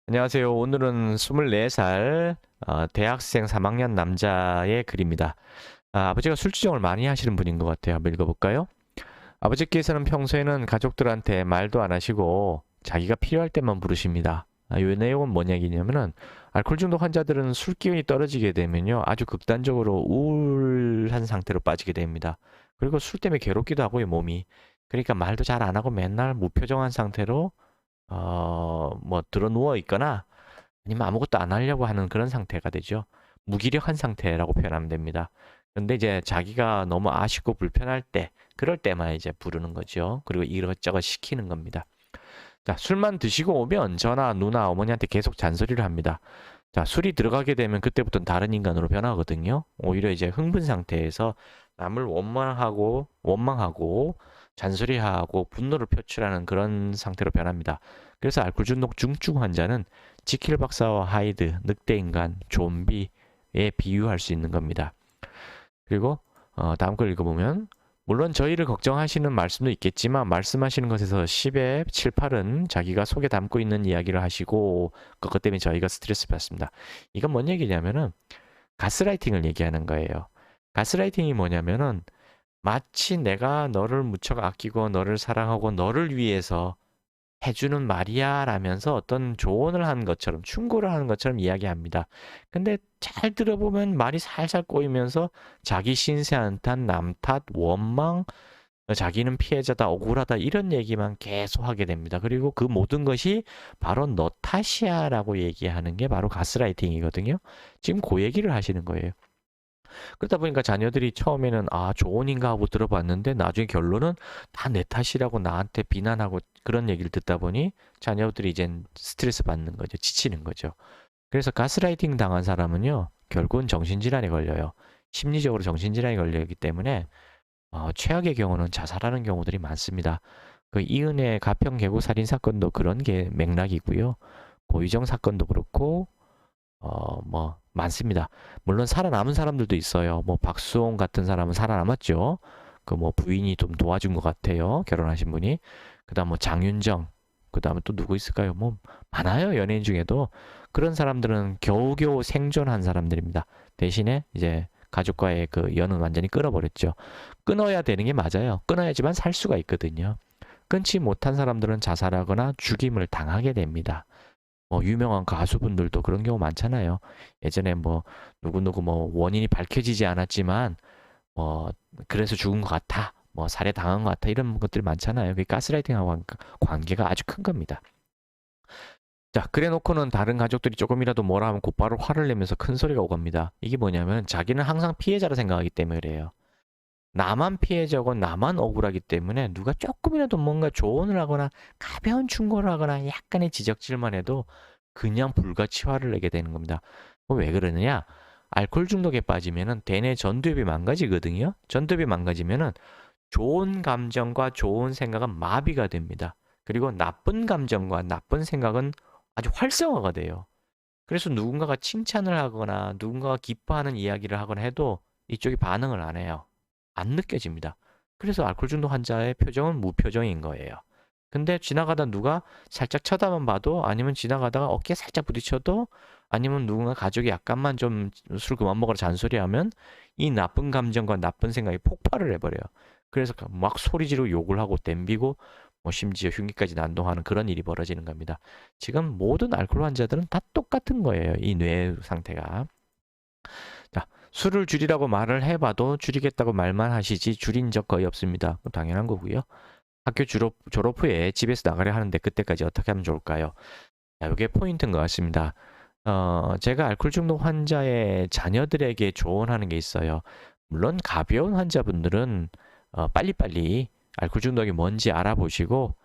안녕하세요. 오늘은 24살 대학생 3학년 남자의 글입니다. 아버지가 술주정을 많이 하시는 분인 것 같아요. 한번 읽어볼까요? 아버지께서는 평소에는 가족들한테 말도 안 하시고 자기가 필요할 때만 부르십니다. 이 내용은 뭔 얘기냐면은 알코올 중독 환자들은 술 기운이 떨어지게 되면요. 아주 극단적으로 우울한 상태로 빠지게 됩니다. 그리고 술 때문에 괴롭기도 하고요, 몸이. 그러니까 말도 잘 안 하고 맨날 무표정한 상태로 뭐 들어 누워 있거나 아니면 아무것도 안 하려고 하는 그런 상태가 되죠. 무기력한 상태라고 표현하면 됩니다. 근데 이제 자기가 너무 아쉽고 불편할 때, 그럴 때만 이제 부르는 거죠. 그리고 이것저것 시키는 겁니다. 자, 술만 드시고 오면 저나 누나, 어머니한테 계속 잔소리를 합니다. 자, 술이 들어가게 되면 그때부터는 다른 인간으로 변하거든요. 오히려 이제 흥분 상태에서 남을 원망하고 잔소리하고 분노를 표출하는 그런 상태로 변합니다. 그래서 알코올 중독 중증 환자는 지킬 박사와 하이드, 늑대 인간, 좀비에 비유할 수 있는 겁니다. 그리고 다음 걸 읽어보면 물론 저희를 걱정하시는 말씀도 있겠지만 말씀하시는 것에서 10에 7, 8은 자기가 속에 담고 있는 이야기를 하시고 그것 때문에 저희가 스트레스 받습니다. 이건 뭔 얘기냐면은 가스라이팅을 얘기하는 거예요. 가스라이팅이 뭐냐면은 마치 내가 너를 무척 아끼고 너를 사랑하고 너를 위해서 해주는 말이야 라면서 어떤 조언을 하는 것처럼 충고를 하는 것처럼 이야기합니다. 근데 잘 들어보면 말이 살살 꼬이면서 자기 신세 한탄, 남 탓, 원망, 자기는 피해자다, 억울하다 이런 얘기만 계속 하게 됩니다. 그리고 그 모든 것이 바로 너 탓이야 라고 얘기하는 게 바로 가스라이팅이거든요. 지금 그 얘기를 하시는 거예요. 그러다 보니까 자녀들이 처음에는 조언인가 하고 들어봤는데 나중에 결론은 다 내 탓이라고 나한테 비난하고 그런 얘기를 듣다 보니 자녀들이 이젠 스트레스 받는 거죠. 지치는 거죠. 그래서 가스라이팅 당한 사람은요. 결국은 정신질환에 걸려요. 심리적으로 정신질환에 걸리기 때문에 최악의 경우는 자살하는 경우들이 많습니다. 그 이은혜 가평 계곡 살인 사건도 그런 게 맥락이고요. 고의정 사건도 그렇고 뭐 많습니다. 물론 살아남은 사람들도 있어요. 뭐 박수홍 같은 사람은 살아남았죠. 그 뭐 부인이 좀 도와준 것 같아요. 결혼하신 분이. 그다음 뭐 장윤정. 그다음에 또 누구 있을까요? 뭐 많아요. 연예인 중에도 그런 사람들은 겨우겨우 생존한 사람들입니다. 대신에 이제 가족과의 그 연은 완전히 끊어버렸죠. 끊어야 되는 게 맞아요. 끊어야지만 살 수가 있거든요. 끊지 못한 사람들은 자살하거나 죽임을 당하게 됩니다. 유명한 가수분들도 그런 경우 많잖아요. 예전에 뭐 누구누구 뭐 원인이 밝혀지지 않았지만 뭐 그래서 죽은 것 같아. 뭐 살해 당한 것 같아. 이런 것들이 많잖아요. 그게 가스라이팅하고 관계가 아주 큰 겁니다. 자, 그래 놓고는 다른 가족들이 조금이라도 뭐라 하면 곧바로 화를 내면서 큰 소리가 오갑니다. 이게 뭐냐면 자기는 항상 피해자라 생각하기 때문에 그래요. 나만 피해자고 나만 억울하기 때문에 누가 조금이라도 뭔가 조언을 하거나 가벼운 충고를 하거나 약간의 지적질만 해도 그냥 불같이 화를 내게 되는 겁니다. 왜 그러느냐? 알코올 중독에 빠지면은 대뇌 전두엽이 망가지거든요. 전두엽이 망가지면은 좋은 감정과 좋은 생각은 마비가 됩니다. 그리고 나쁜 감정과 나쁜 생각은 아주 활성화가 돼요. 그래서 누군가가 칭찬을 하거나 누군가가 기뻐하는 이야기를 하거나 해도 이쪽이 반응을 안 해요. 안 느껴집니다. 그래서 알코올 중독 환자의 표정은 무표정인 거예요. 근데 지나가다 누가 살짝 쳐다만 봐도 아니면 지나가다가 어깨에 살짝 부딪혀도 아니면 누군가 가족이 약간만 좀 술 그만 먹으라 잔소리하면 이 나쁜 감정과 나쁜 생각이 폭발을 해버려요. 그래서 막 소리 지르고 욕을 하고 덤비고 뭐 심지어 흉기까지 난동하는 그런 일이 벌어지는 겁니다. 지금 모든 알코올 환자들은 다 똑같은 거예요. 이 뇌 상태가. 자, 술을 줄이라고 말을 해봐도 줄이겠다고 말만 하시지 줄인 적 거의 없습니다. 당연한 거고요. 학교 졸업 후에 집에서 나가려 하는데 그때까지 어떻게 하면 좋을까요? 자, 이게 포인트인 것 같습니다. 제가 알코올 중독 환자의 자녀들에게 조언하는 게 있어요. 물론 가벼운 환자분들은 빨리빨리 알코올 중독이 뭔지 알아보시고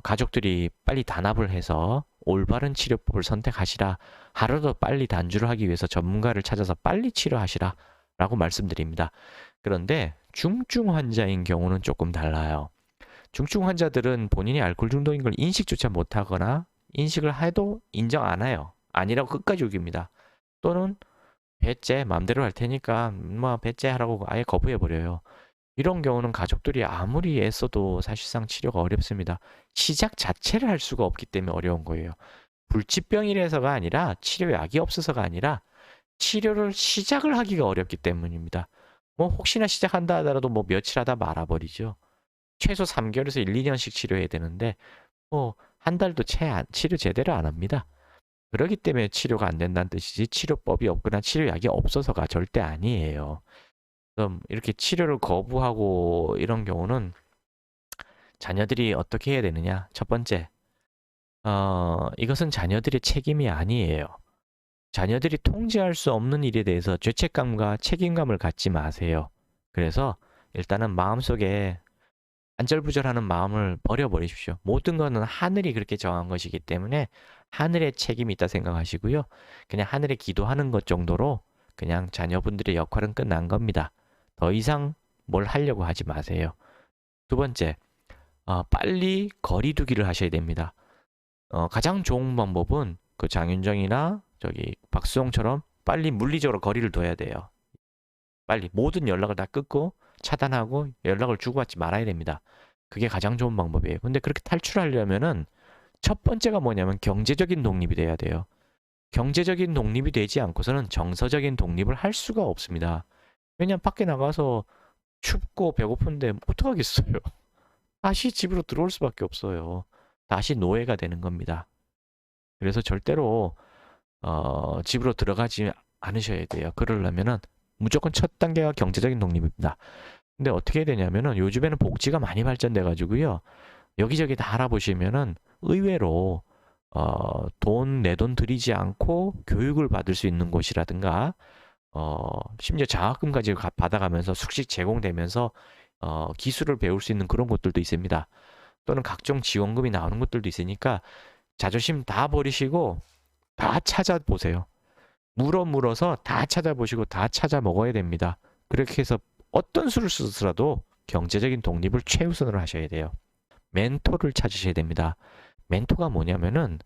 가족들이 빨리 단합을 해서 올바른 치료법을 선택하시라. 하루도 빨리 단주를 하기 위해서 전문가를 찾아서 빨리 치료하시라. 라고 말씀드립니다. 그런데 중증 환자인 경우는 조금 달라요. 중증 환자들은 본인이 알코올 중독인 걸 인식조차 못하거나 인식을 해도 인정 안 해요. 아니라고 끝까지 우깁니다. 또는 배째 맘대로 할 테니까 뭐 배째 하라고 아예 거부해 버려요. 이런 경우는 가족들이 아무리 애써도 사실상 치료가 어렵습니다. 시작 자체를 할 수가 없기 때문에 어려운 거예요. 불치병이라서가 아니라 치료약이 없어서가 아니라 치료를 시작을 하기가 어렵기 때문입니다. 뭐 혹시나 시작한다 하더라도 뭐 며칠 하다 말아버리죠. 최소 3개월에서 1, 2년씩 치료해야 되는데 뭐 한 달도 치료 제대로 안 합니다. 그렇기 때문에 치료가 안 된다는 뜻이지 치료법이 없거나 치료약이 없어서가 절대 아니에요. 그럼 이렇게 치료를 거부하고 이런 경우는 자녀들이 어떻게 해야 되느냐? 첫 번째, 이것은 자녀들의 책임이 아니에요. 자녀들이 통제할 수 없는 일에 대해서 죄책감과 책임감을 갖지 마세요. 그래서 일단은 마음속에 안절부절하는 마음을 버려버리십시오. 모든 것은 하늘이 그렇게 정한 것이기 때문에 하늘의 책임이 있다 생각하시고요. 그냥 하늘에 기도하는 것 정도로 그냥 자녀분들의 역할은 끝난 겁니다. 더 이상 뭘 하려고 하지 마세요. 두 번째, 빨리 거리 두기를 하셔야 됩니다. 가장 좋은 방법은 그 장윤정이나 저기 박수홍처럼 빨리 물리적으로 거리를 둬야 돼요. 빨리 모든 연락을 다 끊고 차단하고 연락을 주고받지 말아야 됩니다. 그게 가장 좋은 방법이에요. 근데 그렇게 탈출하려면은 첫 번째가 뭐냐면 경제적인 독립이 돼야 돼요. 경제적인 독립이 되지 않고서는 정서적인 독립을 할 수가 없습니다. 왜냐면 밖에 나가서 춥고 배고픈데 어떡하겠어요. 다시 집으로 들어올 수밖에 없어요. 다시 노예가 되는 겁니다. 그래서 절대로 집으로 들어가지 않으셔야 돼요. 그러려면은 무조건 첫 단계가 경제적인 독립입니다. 근데 어떻게 해야 되냐면은 요즘에는 복지가 많이 발전돼 가지고요. 여기저기 다 알아보시면은 의외로 내 돈 들이지 않고 교육을 받을 수 있는 곳이라든가 심지어 장학금까지 받아가면서 숙식 제공되면서 기술을 배울 수 있는 그런 곳들도 있습니다. 또는 각종 지원금이 나오는 곳들도 있으니까 자존심 다 버리시고 다 찾아보세요. 물어서 다 찾아보시고 다 찾아 먹어야 됩니다. 그렇게 해서 어떤 수를 쓰더라도 경제적인 독립을 최우선으로 하셔야 돼요. 멘토를 찾으셔야 됩니다. 멘토가 뭐냐면은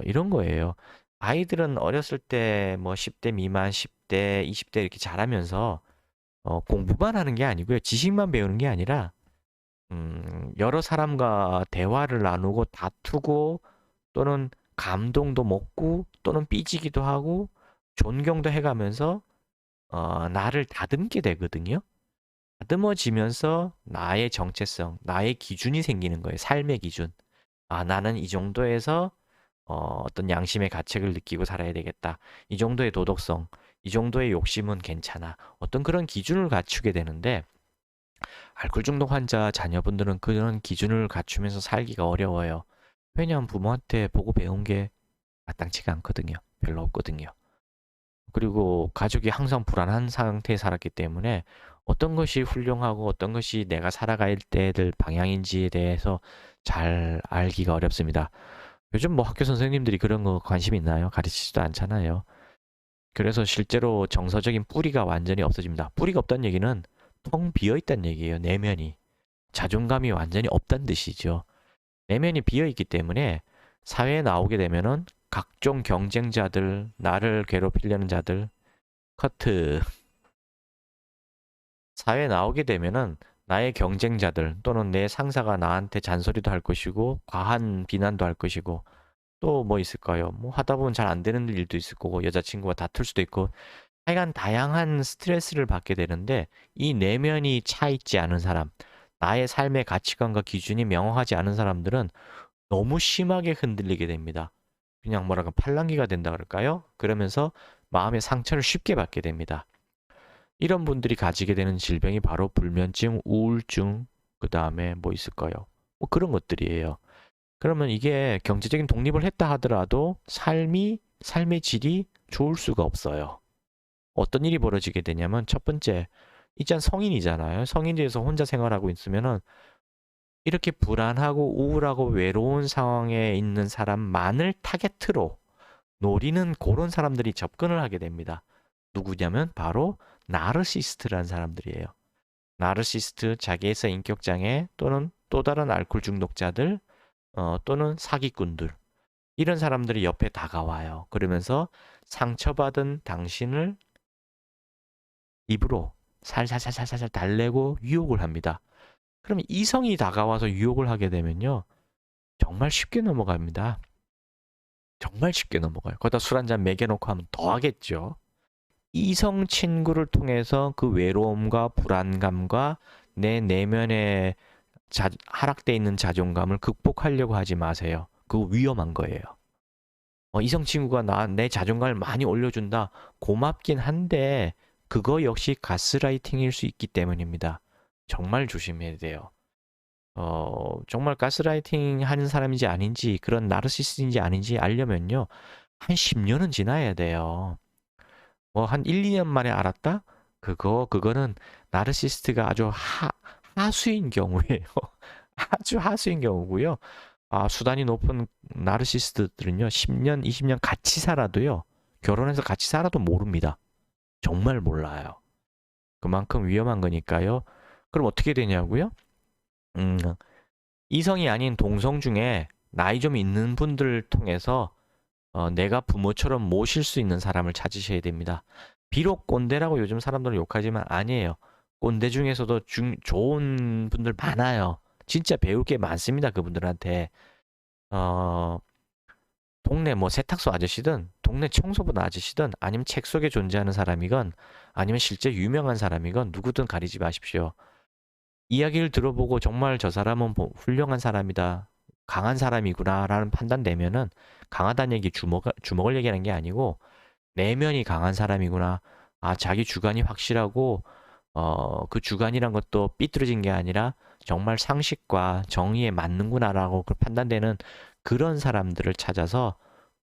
이런 거예요. 아이들은 어렸을 때 뭐 10대 미만, 10대, 20대 이렇게 자라면서 공부만 하는 게 아니고요. 지식만 배우는 게 아니라 여러 사람과 대화를 나누고 다투고 또는 감동도 먹고 또는 삐지기도 하고 존경도 해가면서 나를 다듬게 되거든요. 다듬어지면서 나의 정체성, 나의 기준이 생기는 거예요. 삶의 기준. 나는 이 정도에서 어떤 양심의 가책을 느끼고 살아야 되겠다. 이 정도의 도덕성, 이 정도의 욕심은 괜찮아. 어떤 그런 기준을 갖추게 되는데 알코올 중독 환자 자녀분들은 그런 기준을 갖추면서 살기가 어려워요. 왜냐하면 부모한테 보고 배운 게 마땅치가 않거든요. 별로 없거든요. 그리고 가족이 항상 불안한 상태에 살았기 때문에 어떤 것이 훌륭하고 어떤 것이 내가 살아갈 때 될 방향인지에 대해서 잘 알기가 어렵습니다. 요즘 뭐 학교 선생님들이 그런 거 관심 있나요? 가르치지도 않잖아요. 그래서 실제로 정서적인 뿌리가 완전히 없어집니다. 뿌리가 없다는 얘기는 텅 비어 있다는 얘기예요. 내면이. 자존감이 완전히 없다는 뜻이죠. 내면이 비어 있기 때문에 사회에 나오게 되면은 각종 경쟁자들, 나를 괴롭히려는 자들, 커트. 사회에 나오게 되면은 나의 경쟁자들 또는 내 상사가 나한테 잔소리도 할 것이고 과한 비난도 할 것이고 또 뭐 있을까요? 뭐 하다 보면 잘 안 되는 일도 있을 거고 여자친구와 다툴 수도 있고 하여간 다양한 스트레스를 받게 되는데 이 내면이 차 있지 않은 사람, 나의 삶의 가치관과 기준이 명확하지 않은 사람들은 너무 심하게 흔들리게 됩니다. 그냥 뭐랄까 팔랑귀가 된다 그럴까요? 그러면서 마음의 상처를 쉽게 받게 됩니다. 이런 분들이 가지게 되는 질병이 바로 불면증, 우울증, 그 다음에 뭐 있을까요? 뭐 그런 것들이에요. 그러면 이게 경제적인 독립을 했다 하더라도 삶의 질이 좋을 수가 없어요. 어떤 일이 벌어지게 되냐면 첫 번째, 이젠 성인이잖아요. 성인이 돼서 혼자 생활하고 있으면은 이렇게 불안하고 우울하고 외로운 상황에 있는 사람만을 타겟으로 노리는 그런 사람들이 접근을 하게 됩니다. 누구냐면 바로 나르시스트라는 사람들이에요. 나르시스트, 자기애사 인격장애 또는 또 다른 알코올 중독자들 또는 사기꾼들 이런 사람들이 옆에 다가와요. 그러면서 상처받은 당신을 입으로 살살살살살 달래고 유혹을 합니다. 그럼 이성이 다가와서 유혹을 하게 되면요. 정말 쉽게 넘어갑니다. 정말 쉽게 넘어가요. 거기다 술 한잔 먹여놓고 하면 더 하겠죠. 이성 친구를 통해서 그 외로움과 불안감과 내 내면에 하락돼 있는 자존감을 극복하려고 하지 마세요. 그거 위험한 거예요. 이성 친구가 내 자존감을 많이 올려준다. 고맙긴 한데 그거 역시 가스라이팅일 수 있기 때문입니다. 정말 조심해야 돼요. 정말 가스라이팅 하는 사람인지 아닌지, 그런 나르시스트인지 아닌지 알려면요. 한 10년은 지나야 돼요. 한 1, 2년 만에 알았다? 그거는 나르시스트가 아주 하수인 경우예요. 아주 하수인 경우고요. 수단이 높은 나르시스트들은요, 10년, 20년 같이 살아도요, 결혼해서 같이 살아도 모릅니다. 정말 몰라요. 그만큼 위험한 거니까요. 그럼 어떻게 되냐고요? 이성이 아닌 동성 중에 나이 좀 있는 분들을 통해서 내가 부모처럼 모실 수 있는 사람을 찾으셔야 됩니다. 비록 꼰대라고 요즘 사람들은 욕하지만 아니에요. 꼰대 중에서도 좋은 분들 많아요. 진짜 배울 게 많습니다. 그분들한테. 동네 세탁소 아저씨든 동네 청소부 아저씨든 아니면 책 속에 존재하는 사람이건 아니면 실제 유명한 사람이건 누구든 가리지 마십시오. 이야기를 들어보고 정말 저 사람은 훌륭한 사람이다, 강한 사람이구나 라는 판단 내면은, 강하다는 얘기 주먹을 얘기하는 게 아니고 내면이 강한 사람이구나, 자기 주관이 확실하고 그 주관이란 것도 삐뚤어진 게 아니라 정말 상식과 정의에 맞는구나라고 판단되는 그런 사람들을 찾아서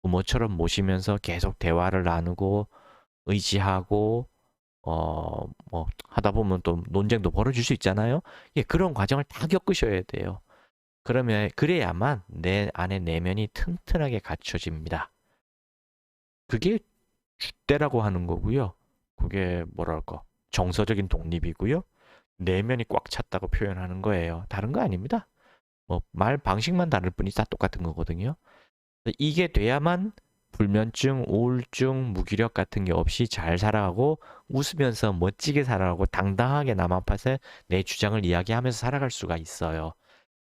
부모처럼 모시면서 계속 대화를 나누고 의지하고 하다 보면 또 논쟁도 벌어질 수 있잖아요. 예, 그런 과정을 다 겪으셔야 돼요. 그래야만 내 안에 내면이 튼튼하게 갖춰집니다. 그게 줏대라고 하는 거고요. 그게 뭐랄까, 정서적인 독립이고요. 내면이 꽉 찼다고 표현하는 거예요. 다른 거 아닙니다. 말 방식만 다를 뿐이 다 똑같은 거거든요. 이게 돼야만 불면증, 우울증, 무기력 같은 게 없이 잘 살아가고 웃으면서 멋지게 살아가고 당당하게 남 앞에서 내 주장을 이야기하면서 살아갈 수가 있어요.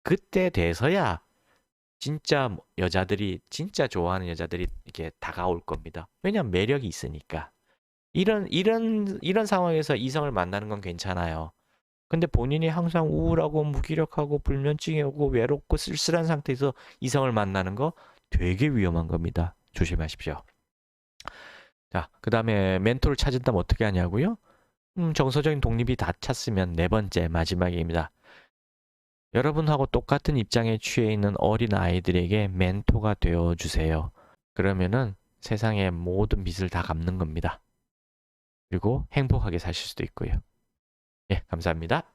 그때 돼서야 진짜 여자들이, 진짜 좋아하는 여자들이 이렇게 다가올 겁니다. 왜냐면 매력이 있으니까. 이런 상황에서 이성을 만나는 건 괜찮아요. 근데 본인이 항상 우울하고 무기력하고 불면증이 오고 외롭고 쓸쓸한 상태에서 이성을 만나는 거 되게 위험한 겁니다. 조심하십시오. 자, 그 다음에 멘토를 찾은다면 어떻게 하냐고요? 정서적인 독립이 다 찼으면 네 번째, 마지막입니다. 여러분하고 똑같은 입장에 취해 있는 어린 아이들에게 멘토가 되어 주세요. 그러면은 세상의 모든 빚을 다 갚는 겁니다. 그리고 행복하게 사실 수도 있고요. 예, 감사합니다.